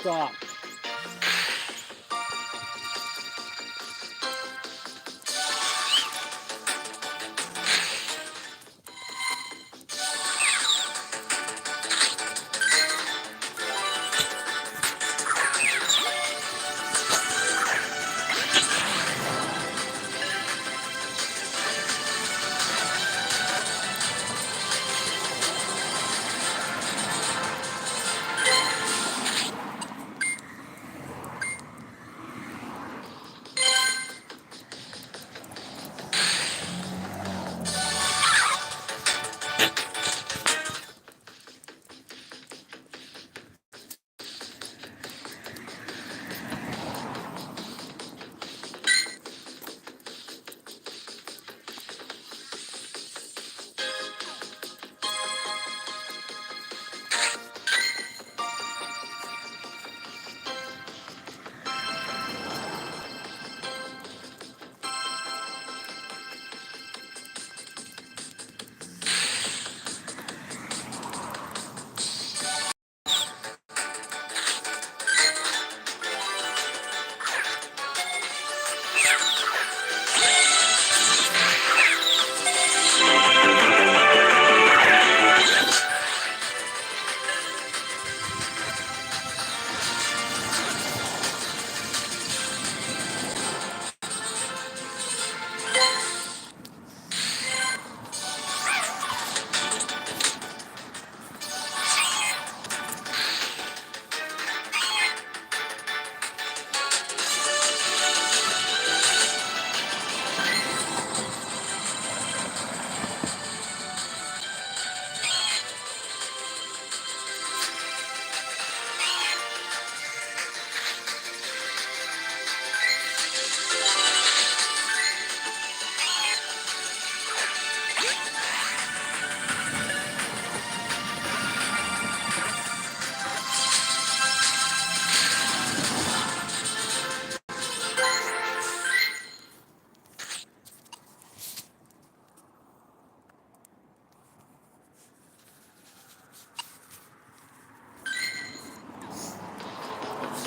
stop.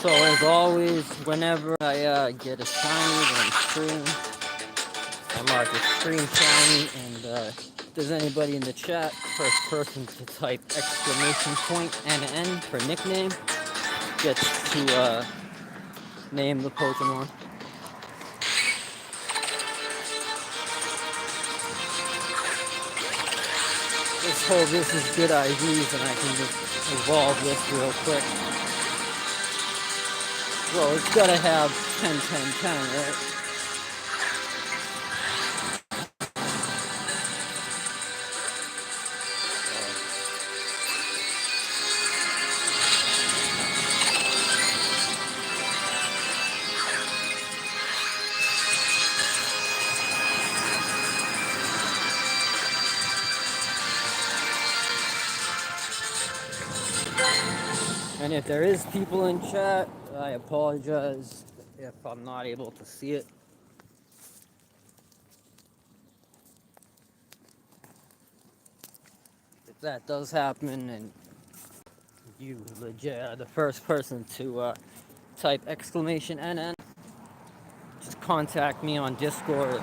So as always, whenever I get a shiny that I'm streaming, I mark it stream shiny, and if there's anybody in the chat, first person to type exclamation point NN for nickname gets to name the Pokemon. Let's hope this is good IVs and I can just evolve this real quick. Well, it's gotta have 10, 10, 10, right? And if there is people in chat, I apologize if I'm not able to see it. If that does happen and you legit are the first person to type exclamation NN, just contact me on Discord.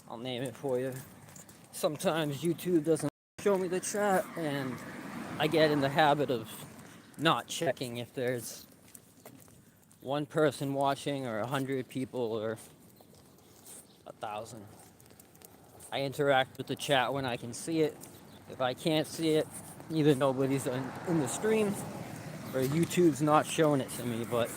I'll name it for you. Sometimes YouTube doesn't show me the chat, and I get in the habit of not checking if there's one person watching or 100 people or 1,000. I interact with the chat when I can see it. If I can't see it, either nobody's in the stream or YouTube's not showing it to me, but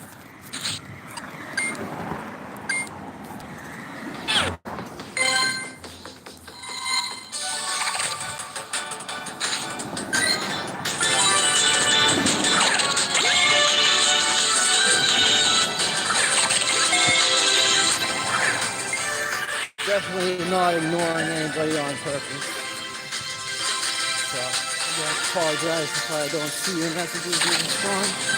definitely not ignoring anybody on purpose. So I apologize if I don't see your messages and respond.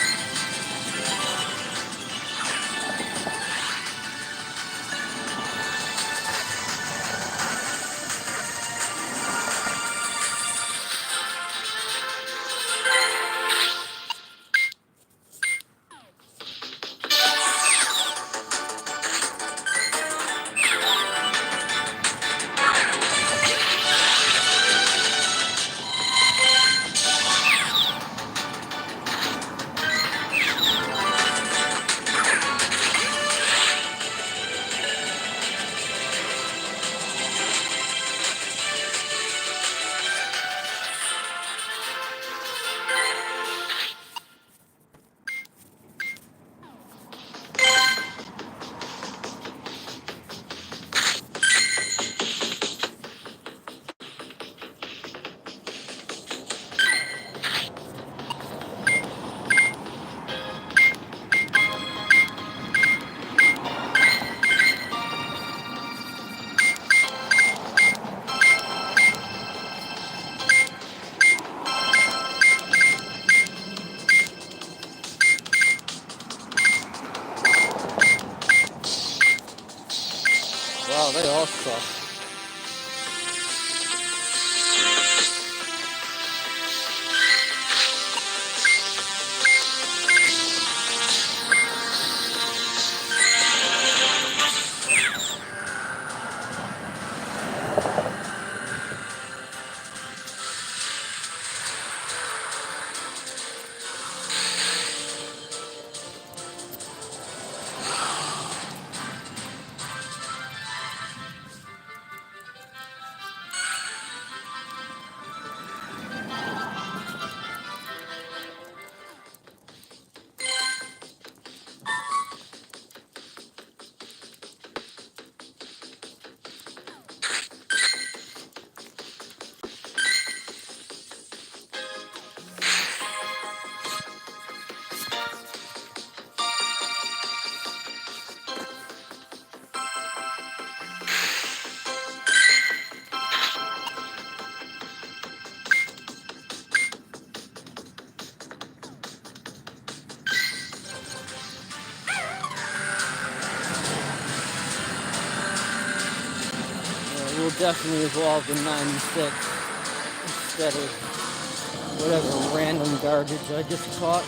they all suck. We'll definitely evolve to 96 instead of whatever random garbage I just caught.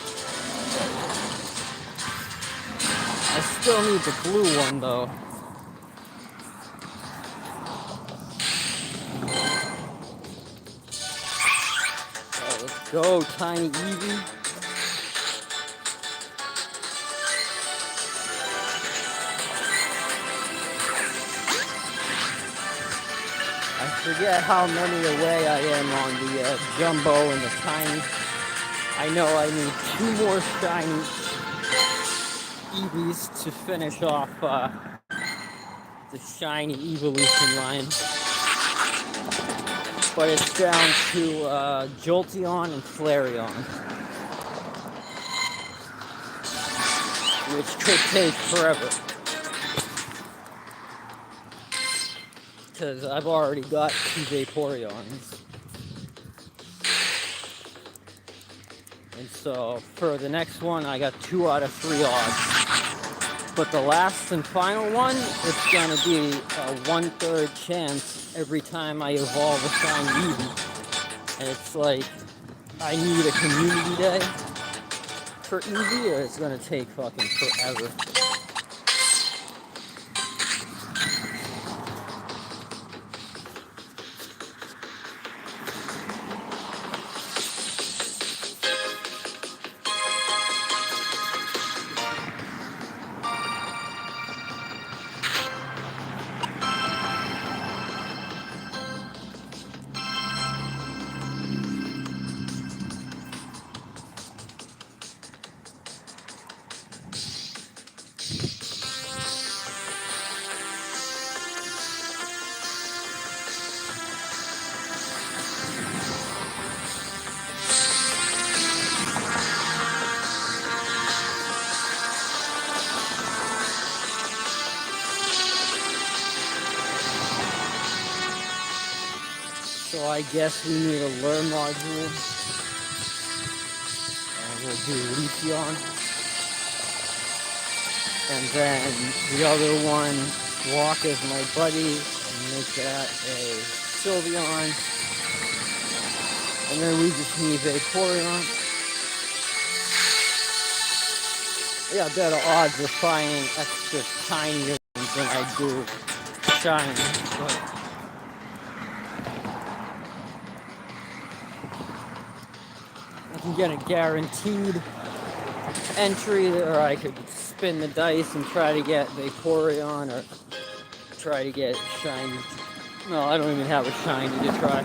I still need the blue one though. Alright, let's go, Tiny Eevee. I forget how many away I am on the Jumbo and the Tiny. I know I need 2 more shiny Eevees to finish off the shiny evolution line. But it's down to Jolteon and Flareon, which could take forever. Because I've already got 2 Vaporeons. And so for the next one, I got 2 out of 3 odds. But the last and final one, it's gonna be a 1/3 chance every time I evolve a shiny Eevee. And it's like, I need a community day for Eevee, or it's gonna take fucking forever. So I guess we need a lure module. And we'll do Xieon. And then the other one, walk as my buddy, and make that a Sylveon. And then we just need Vaporeon. Yeah, better odds of finding extra tiny ones than I do shiny. But I can get a guaranteed entry, or I could spin the dice and try to get Vaporeon, or try to get shiny. No, I don't even have a shiny to try.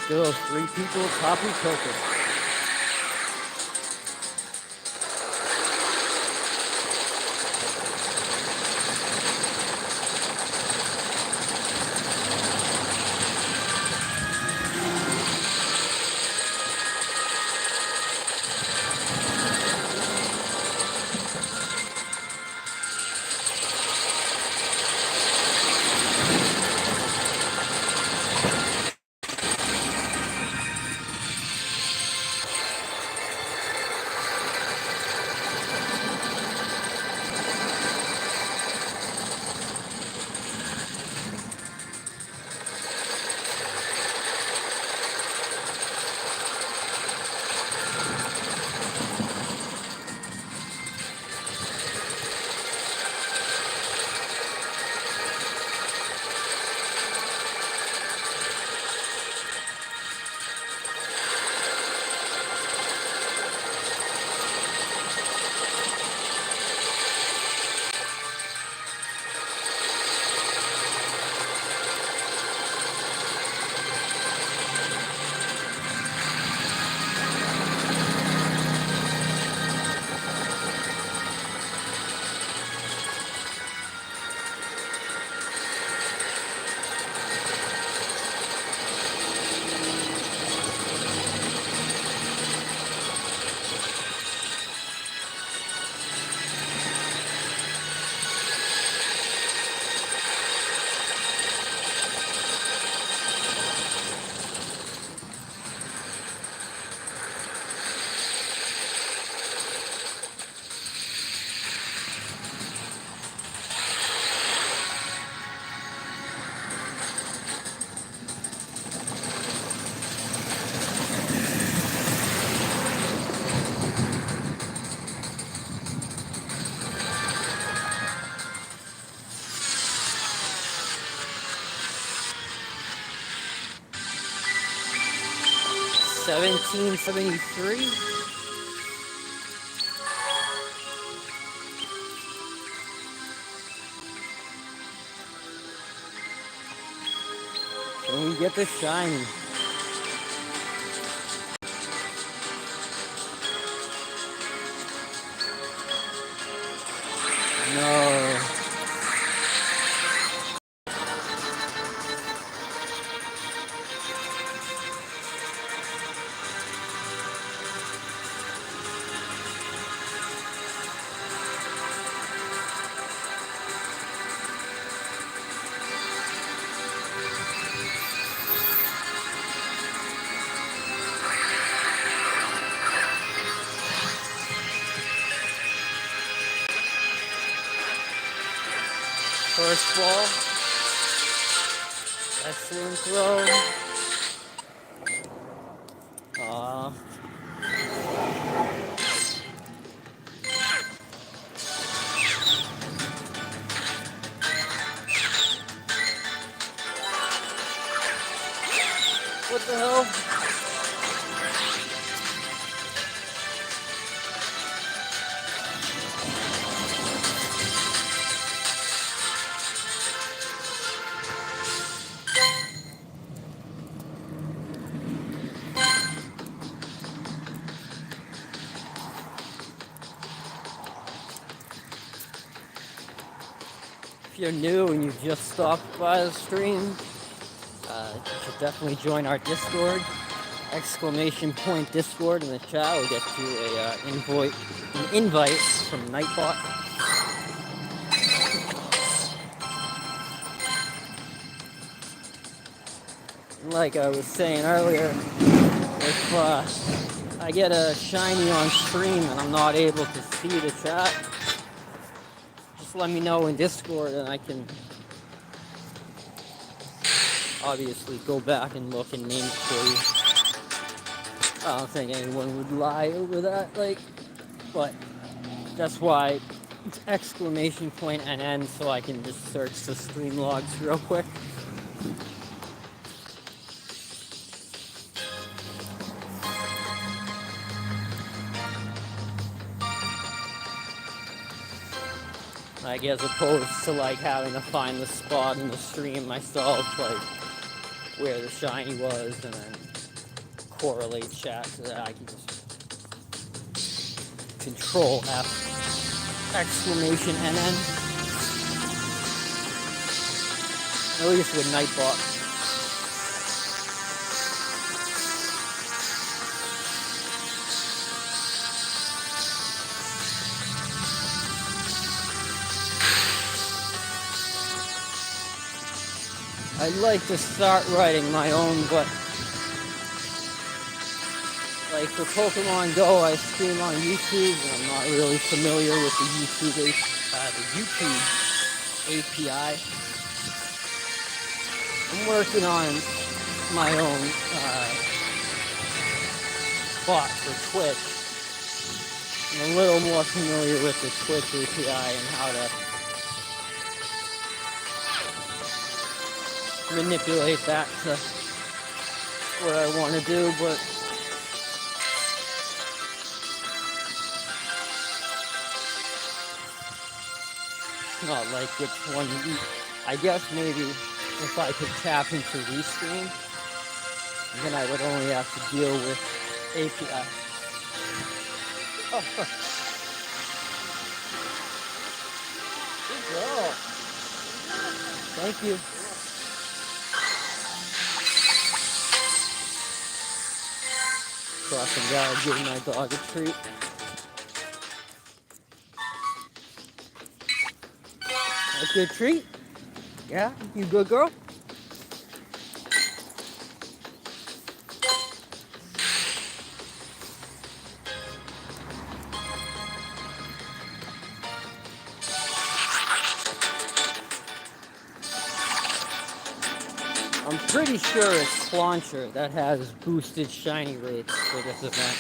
Still 3 people, Poppy Coco. $17.73. Can we get the shiny? No. First ball. Excellent throw. What the hell? If you're new and you just stopped by the stream, you should definitely join our Discord. ! Discord in the chat will get you an invite from Nightbot. Like I was saying earlier, if I get a shiny on stream and I'm not able to see the chat, just let me know in Discord and I can obviously go back and look and name it for you. I don't think anyone would lie over that, but that's why it's !NN so I can just search the stream logs real quick. Like, as opposed to having to find the spot in the stream myself, where the shiny was and then correlate chat so that I can just control F exclamation NN. At least with Nightbot. I'd like to start writing my own, but like for Pokemon Go, I stream on YouTube, and I'm not really familiar with the YouTube API. I'm working on my own bot for Twitch. I'm a little more familiar with the Twitch API and how to manipulate that to what I want to do, but it's not like which one. I guess maybe if I could tap into Restream, then I would only have to deal with API. Oh, good girl. Thank you. Crossing guard, giving my dog a treat. A good treat? Yeah? You good girl? I'm pretty sure it's Clauncher that has boosted shiny rates for this event.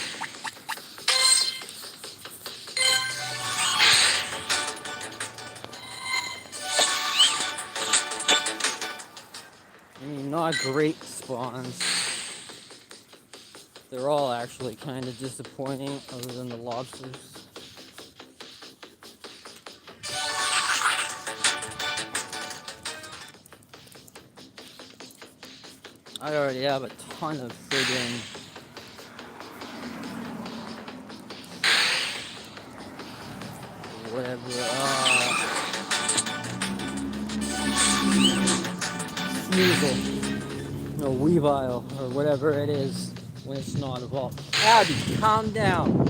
I mean, not great spawns. They're all actually kind of disappointing, other than the lobsters. I already have a ton of friggin' whatever, Sneasel, no, Weavile, or whatever it is when it's not evolved. Abby, calm down.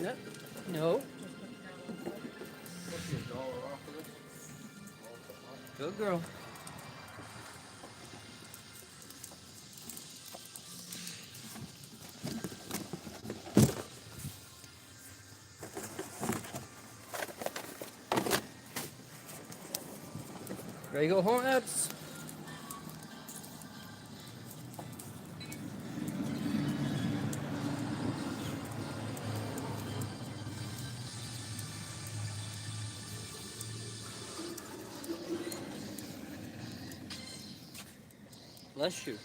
No. No. Good girl. Ready to go home, Abs? Bless you.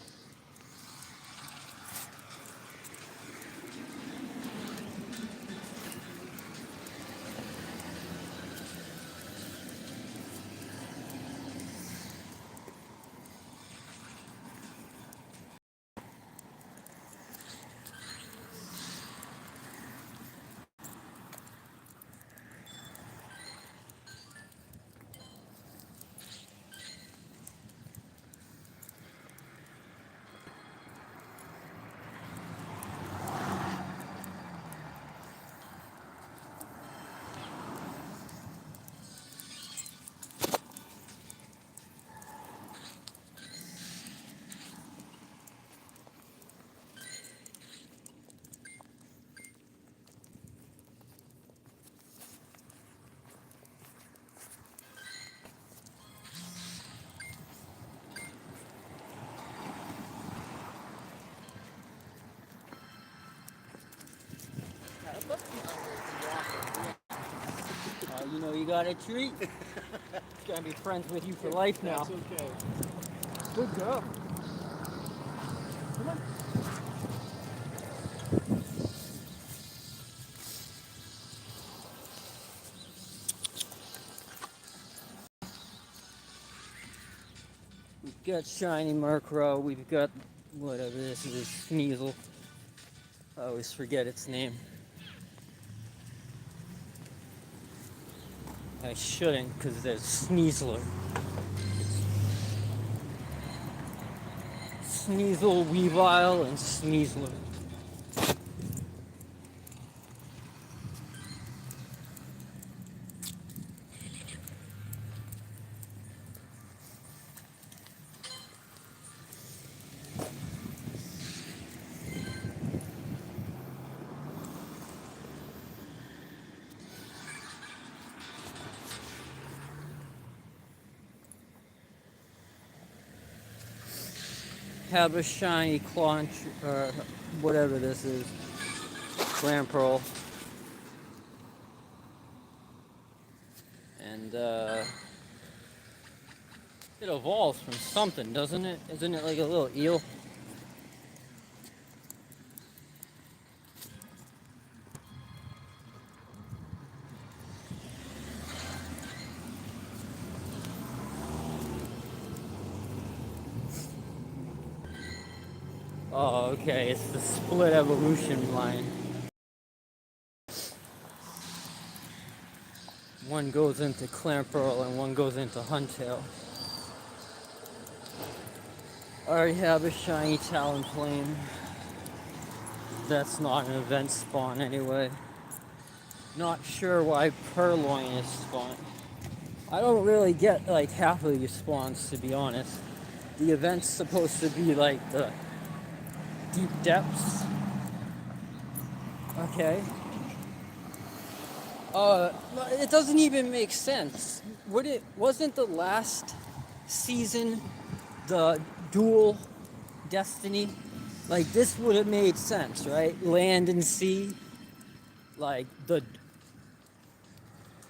You know you got a treat. It's gonna be friends with you for life now. That's okay. Good girl. Come on. We've got Shiny Murkrow. We've got whatever this is, Sneasel. I always forget its name. I shouldn't, because there's Sneasler. Sneasel, Weavile, and Sneasler. Have a shiny Claunch, or whatever this is. Grand Pearl. And it evolves from something, doesn't it? Isn't it like a little eel? Oh, okay, it's the split evolution line. One goes into Clamperl and one goes into Huntail. I already have a shiny Talonflame. That's not an event spawn anyway. Not sure why Purloin is spawned. I don't really get like half of these spawns, to be honest. The event's supposed to be like the deep depths. Okay. It doesn't even make sense. Wasn't the last season the dual destiny? Like this would have made sense, right? Land and sea. Like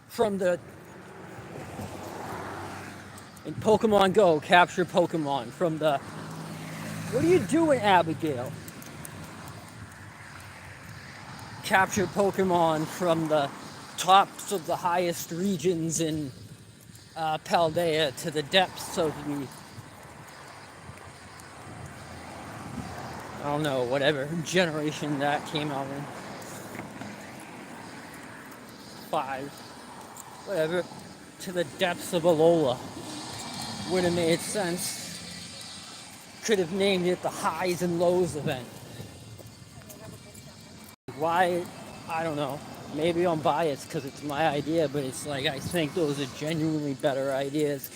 from the in Pokemon Go, capture Pokemon from the. What are you doing, Abigail? Capture Pokemon from the tops of the highest regions in Paldea to the depths of the, I don't know, whatever generation that came out in. 5. Whatever. To the depths of Alola. Would have made sense. Could have named it the highs and lows event. Why? I don't know. maybe I'm biased because it's my idea, but it's like I think those are genuinely better ideas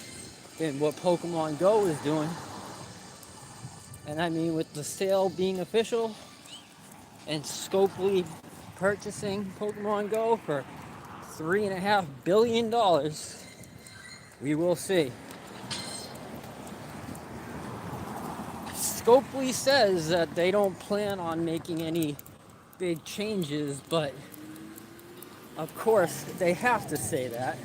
than what Pokemon Go is doing. And I mean, with the sale being official and Scopely purchasing Pokemon Go for $3.5 billion, we will see. Scopely says that they don't plan on making any big changes, but of course they have to say that.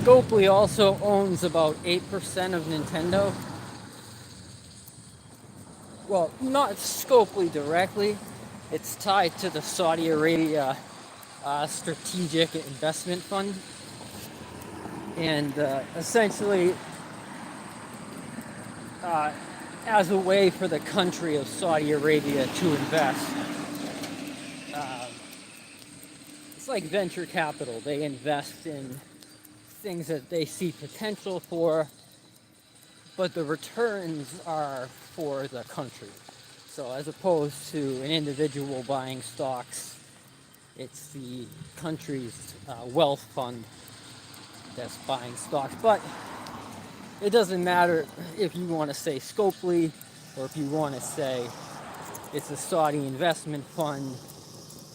Scopely also owns about 8% of Nintendo. Well, not Scopely directly. It's tied to the Saudi Arabia Strategic Investment Fund. And essentially, as a way for the country of Saudi Arabia to invest, it's like venture capital. They invest in things that they see potential for, but the returns are for the country. So as opposed to an individual buying stocks, it's the country's wealth fund that's buying stocks. But it doesn't matter if you want to say Scopely or if you want to say it's a Saudi investment fund.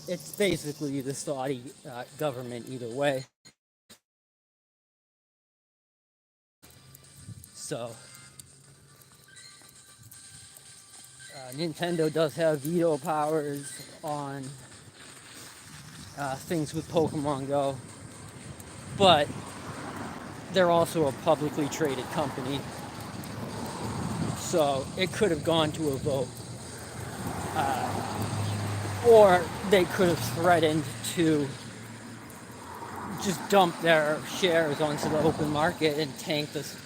It's basically the Saudi government either way. So Nintendo does have veto powers on things with Pokemon Go, but they're also a publicly traded company, so it could have gone to a vote, or they could have threatened to just dump their shares onto the open market and tank this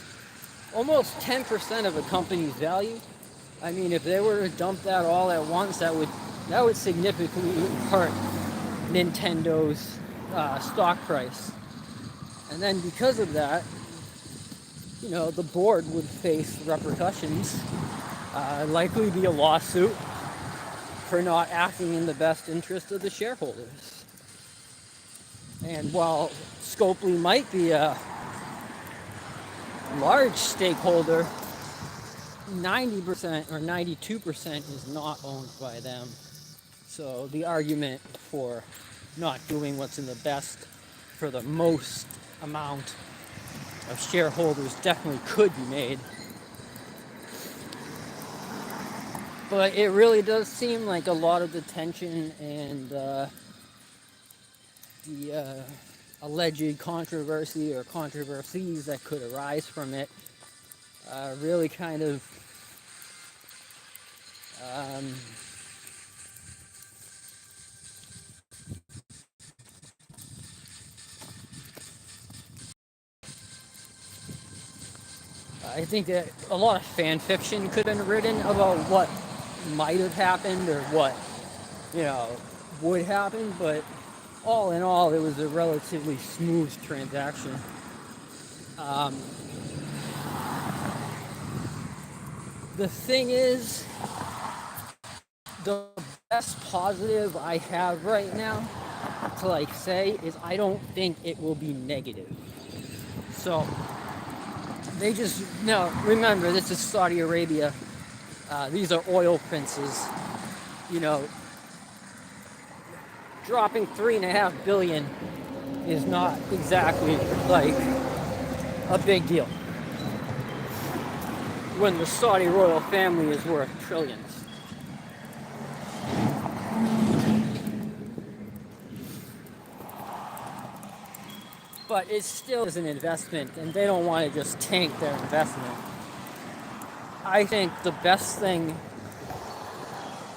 almost 10% of a company's value. I mean, if they were to dump that all at once, that would significantly hurt Nintendo's stock price. And then because of that, you know, the board would face repercussions, likely be a lawsuit for not acting in the best interest of the shareholders. And while Scopely might be a large stakeholder, 90% or 92% is not owned by them. So the argument for not doing what's in the best for the most amount of shareholders definitely could be made. But it really does seem like a lot of the tension and the alleged controversy or controversies that could arise from it really kind of I think that a lot of fan fiction could have been written about what might have happened or what, you know, would happen, but all in all, it was a relatively smooth transaction. The thing is, the best positive I have right now to like say is I don't think it will be negative. So they just, now remember, this is Saudi Arabia. These are oil princes. You know, dropping $3.5 billion is not exactly like a big deal when the Saudi royal family is worth trillions. But it still is an investment, and they don't want to just tank their investment. I think the best thing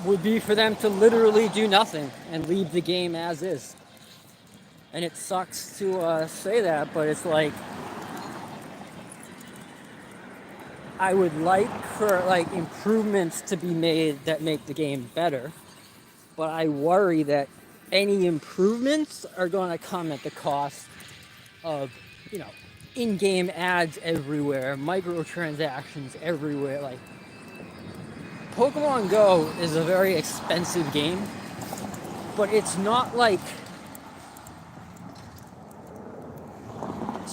would be for them to literally do nothing and leave the game as is. And it sucks to say that, but it's like I would like for like improvements to be made that make the game better, but I worry that any improvements are going to come at the cost of, you know, in-game ads everywhere, microtransactions everywhere. Like Pokemon Go is a very expensive game, but it's not like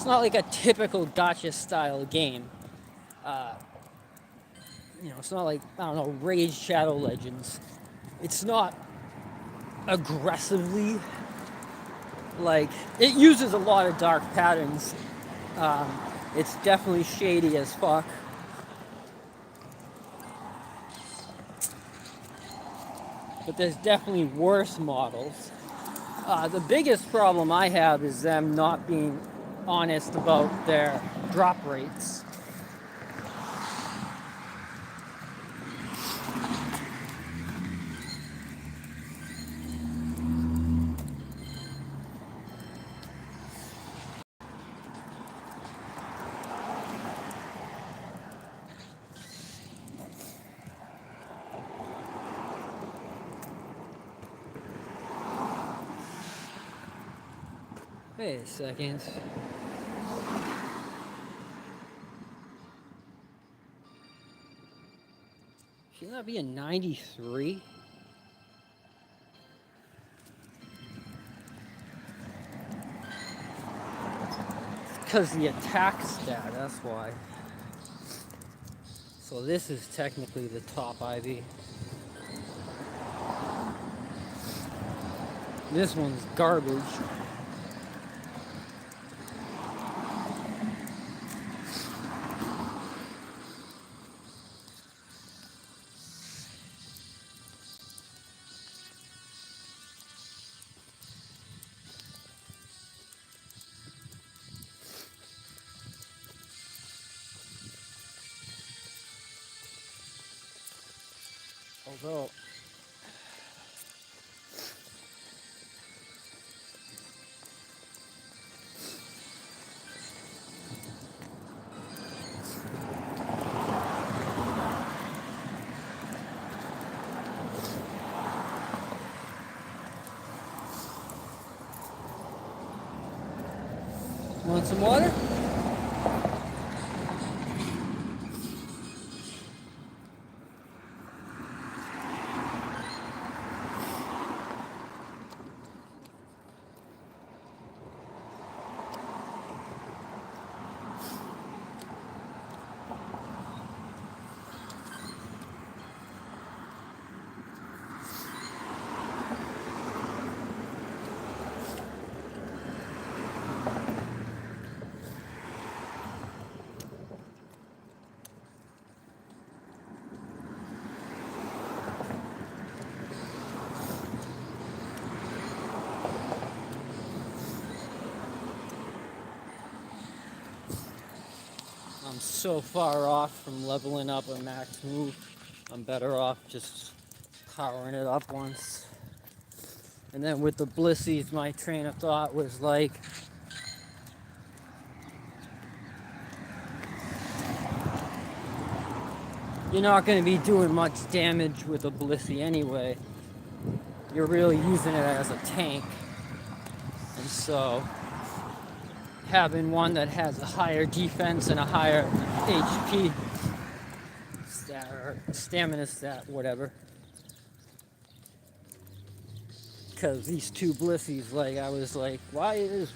a typical gotcha style game. Uh, it's not like, I don't know, Raid Shadow Legends. It's not aggressively like, it uses a lot of dark patterns. Um, it's definitely shady as fuck. But there's definitely worse models. The biggest problem I have is them not being honest about their drop rates. Wait a second. Should that be a 93? Because the attack stat, that's why. So this is technically the top IV. This one's garbage. Although, want some water? I'm so far off from leveling up a max move. I'm better off just powering it up once. And then with the Blissies, my train of thought was like, you're not going to be doing much damage with a Blissey anyway. You're really using it as a tank. And so having one that has a higher defense and a higher HP stat or stamina stat, whatever. Because these two Blissies, like, I was like, why is,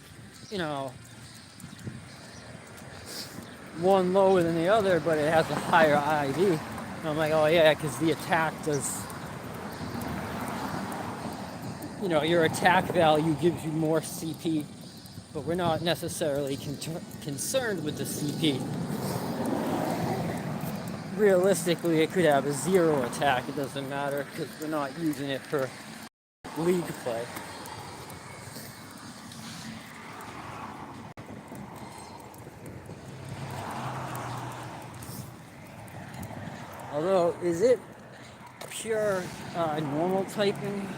one lower than the other, but it has a higher IV? And I'm like, oh yeah, because the attack does, your attack value gives you more CP. But we're not necessarily concerned with the CP. Realistically, it could have a 0 attack. It doesn't matter because we're not using it for league play. Although, is it pure normal typing?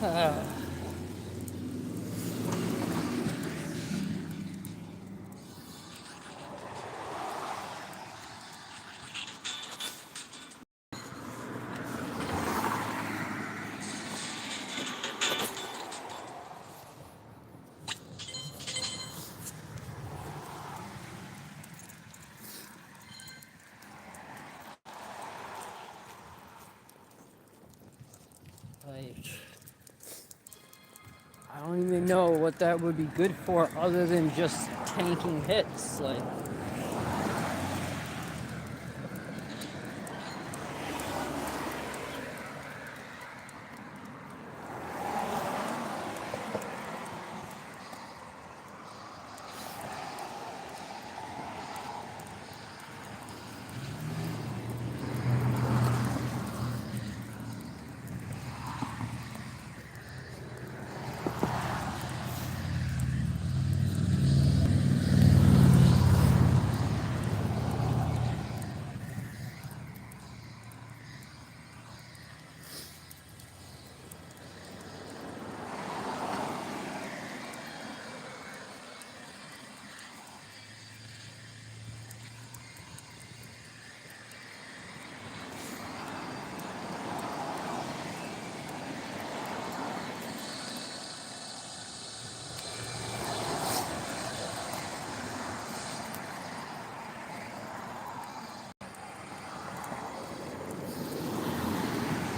Like, I don't even know what that would be good for other than just tanking hits. Like,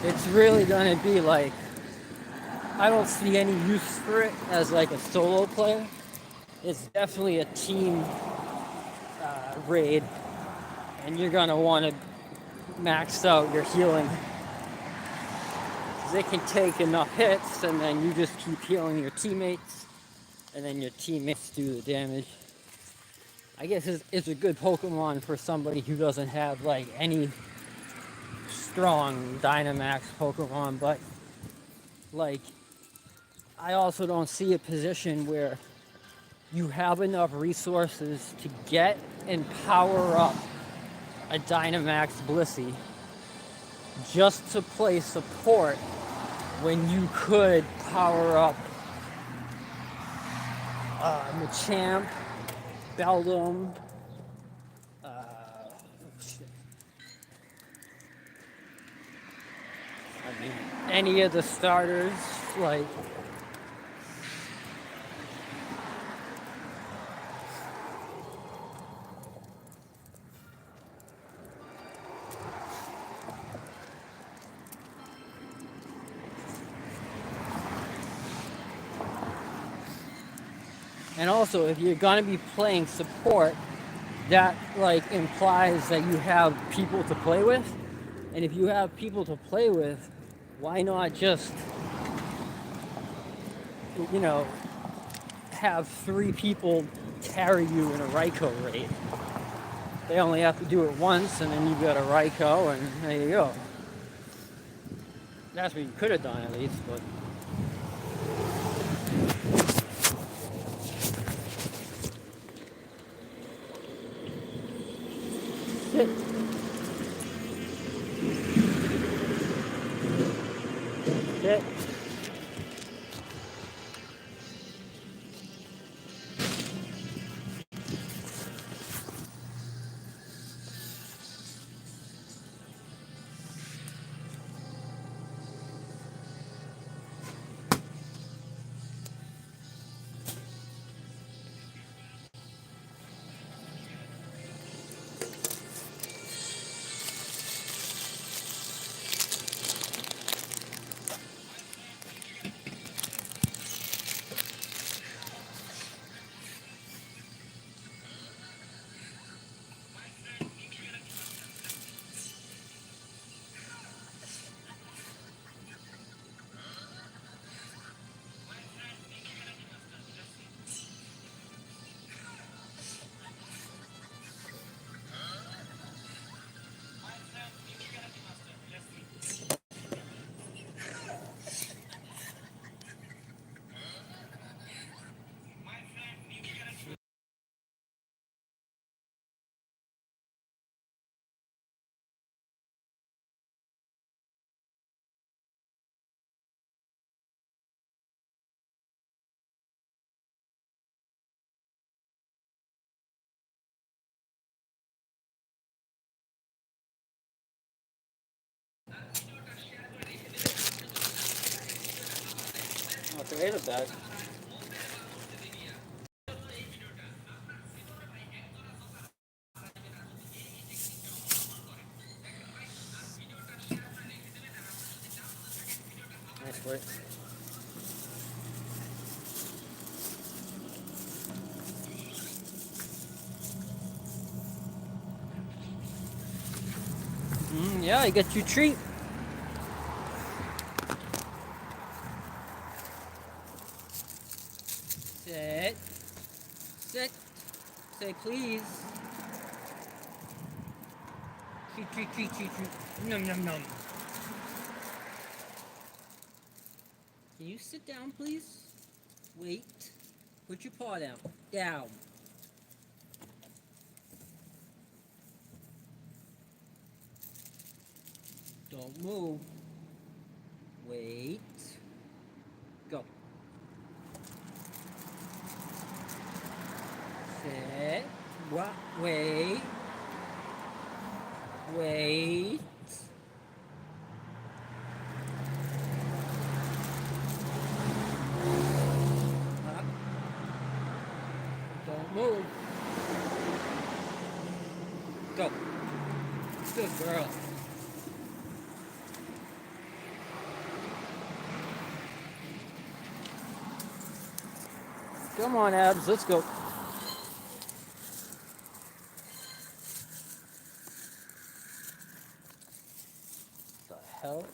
it's really gonna be like, I don't see any use for it as like a solo player. It's definitely a team raid, and you're gonna want to max out your healing. They can take enough hits, and then you just keep healing your teammates, and then your teammates do the damage. I guess it's a good Pokemon for somebody who doesn't have like any strong Dynamax Pokemon, but like, I also don't see a position where you have enough resources to get and power up a Dynamax Blissey just to play support when you could power up Machamp, Beldum, I mean, any of the starters, like, and also if you're gonna be playing support, that like implies that you have people to play with, and if you have people to play with, why not just, you know, have 3 people carry you in a Raikou raid? They only have to do it once, and then you've got a Raikou, and there you go. That's what you could have done at least, but shit. Shit. Wait a bit. Nice work. Yeah, you get your treat. Sit. Sit. Say please. Treat, treat, treat, treat, treat. Num, num, num. Can you sit down, please? Wait. Put your paw down. Down. Don't move. Wait. Go. Sit. What? Wait. Wait. Up. Don't move. Go. Good girl. Come on, Abs. Let's go. The hell?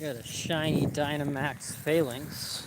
Got a shiny Dynamax phalanx.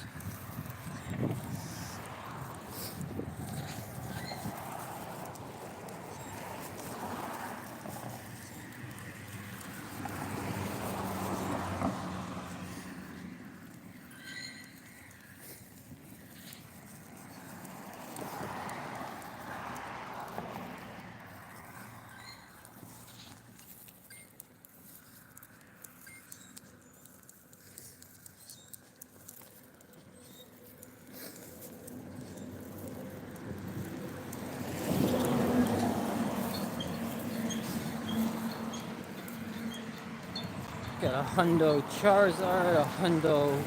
Got a Hundo Charizard, a Hundo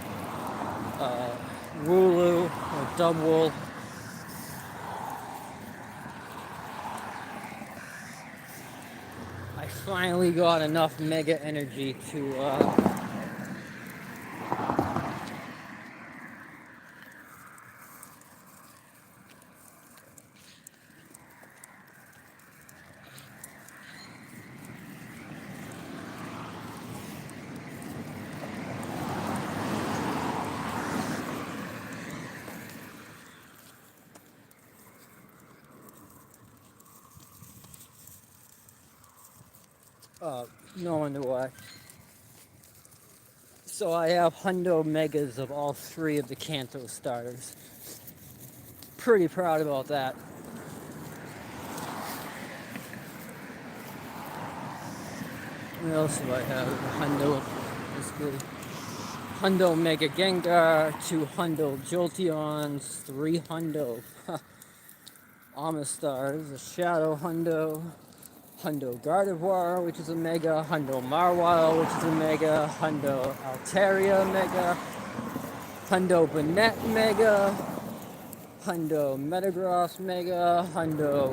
Wooloo, or Dubwool. I finally got enough Mega Energy to no wonder why. So I have Hundo Megas of all three of the Kanto starters. pretty proud about that. What else do I have? Hundo is good. Hundo Mega Gengar, 2 Hundo Jolteons, 3 Hundo Amistars, a Shadow Hundo, Hundo Gardevoir, which is a Mega, Hundo Marwile, which is a Mega, Hundo Altaria Mega, Hundo Banette Mega, Hundo Metagross Mega, Hundo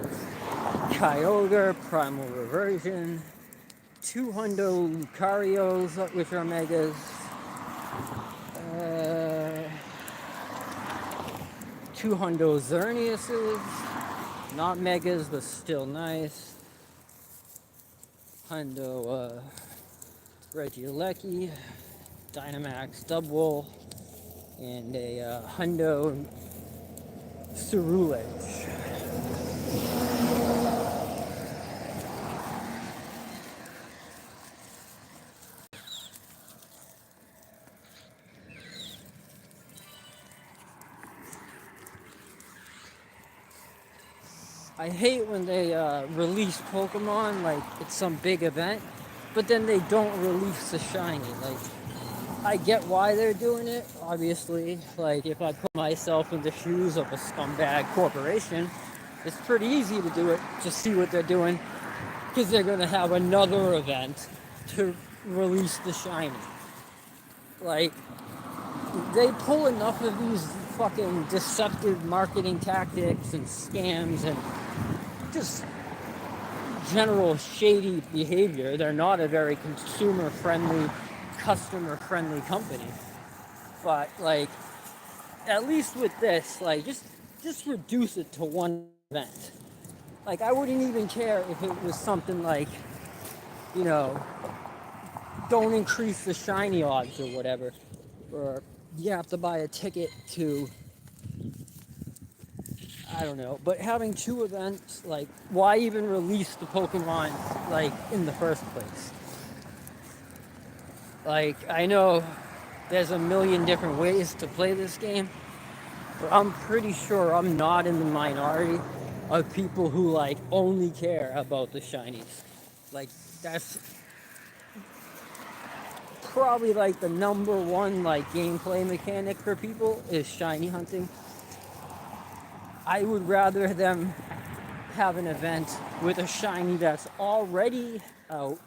Kyogre Primal Reversion, 2 Hundo Lucarios, which are Megas, 2 Hundo Xerneases, not Megas, but still nice. Hundo Regieleki, Dynamax Dubwool, and a Hundo Cerulege. I hate when they release Pokemon like it's some big event, but then they don't release the shiny. Like, I get why they're doing it, obviously. Like, if I put myself in the shoes of a scumbag corporation, it's pretty easy to do it, to see what they're doing, because they're going to have another event to release the shiny. Like, they pull enough of these fucking deceptive marketing tactics and scams and just general shady behavior. They're not a very consumer-friendly, customer-friendly company. But, like, at least with this, like, just reduce it to one event. Like, I wouldn't even care if it was something like, you know, don't increase the shiny odds or whatever. Or you have to buy a ticket to, I don't know. But having 2 events, like, why even release the Pokemon, like, in the first place? Like, I know there's a million different ways to play this game, but I'm pretty sure I'm not in the minority of people who, like, only care about the shinies. Like, that's probably, like, the number one, like, gameplay mechanic for people is shiny hunting. I would rather them have an event with a shiny that's already out,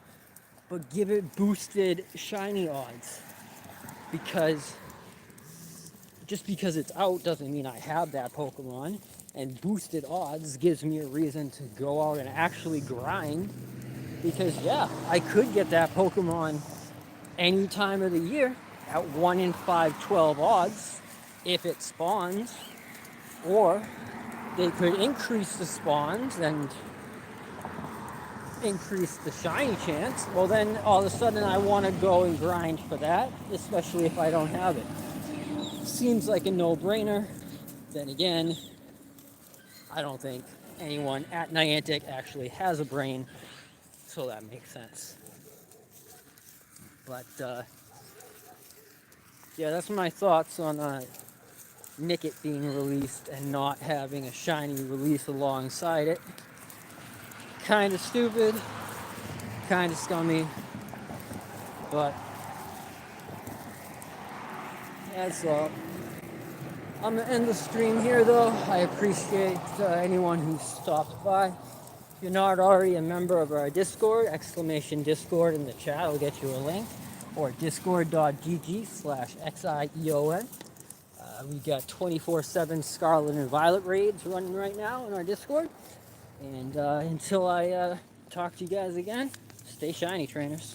but give it boosted shiny odds. Because just because it's out doesn't mean I have that Pokemon, and boosted odds gives me a reason to go out and actually grind. Because yeah, I could get that Pokemon any time of the year at 1 in 512 odds if it spawns, or they could increase the spawns and increase the shiny chance. Well, then all of a sudden I want to go and grind for that, especially if I don't have it. Seems like a no-brainer. Then again, I don't think anyone at Niantic actually has a brain, so that makes sense. But yeah, that's my thoughts on Nickit being released and not having a shiny release alongside it. Kind of stupid, kind of scummy, but that's all. I'm gonna end the stream here though. I appreciate anyone who stopped by. If you're not already a member of our Discord, !Discord in the chat, I'll get you a link. Or discord.gg/XIEON. We got 24/7 Scarlet and Violet raids running right now in our Discord. And until I talk to you guys again, stay shiny, trainers.